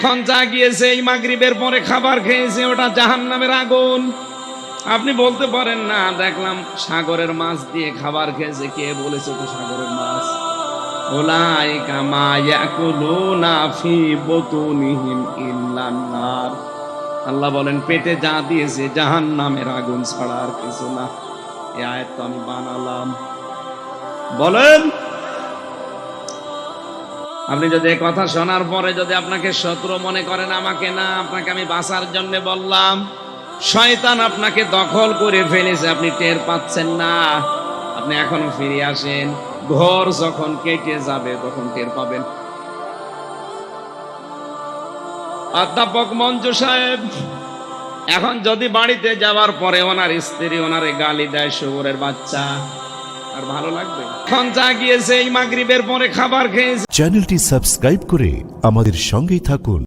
এখন জাগিয়েছে এই মাগরিবের পরে খাবার খেয়েছে, ওটা জাহান্নামের আগুন। আপনি বলতে পারেন না দেখলাম সাগরের মাছ দিয়ে খাবার খেয়েছে, কে বলেছে তো সাগরের মাছ? উলাইকা মা ইয়াকুলুনা ফি বুতুনিহিম ইল্লান নার। আল্লাহ বলেন পেটে যা দিয়েছে জাহান্নামের আগুন ছাড়া আর কিছু না। এই আয়াত তো আমি বানালাম। বলেন আপনি যদি এই কথা শোনার পরে যদি আপনাকে শত্রু মনে করেন, আমাকে না, আপনাকে আমি বাঁচার জন্য বললাম। শয়তান আপনাকে দখল করে ফেলেছে, আপনি টের পাচ্ছেন না। আপনি এখনো ফিরে আসেন, ঘর যখন কেটে যাবে তখন টের পাবেন। অধ্যাপক মঞ্জু সাহেব এখন যদি বাড়িতে যাওয়ার পরে ওনার স্ত্রী ওনারে গালি দেয়, শুয়োরের বাচ্চা, আর ভালো লাগবে? এখন জাগিয়েছে এই মাগরিবের পরে খাবার খেয়েছে। চ্যানেলটি সাবস্ক্রাইব করে আমাদের সঙ্গেই থাকুন।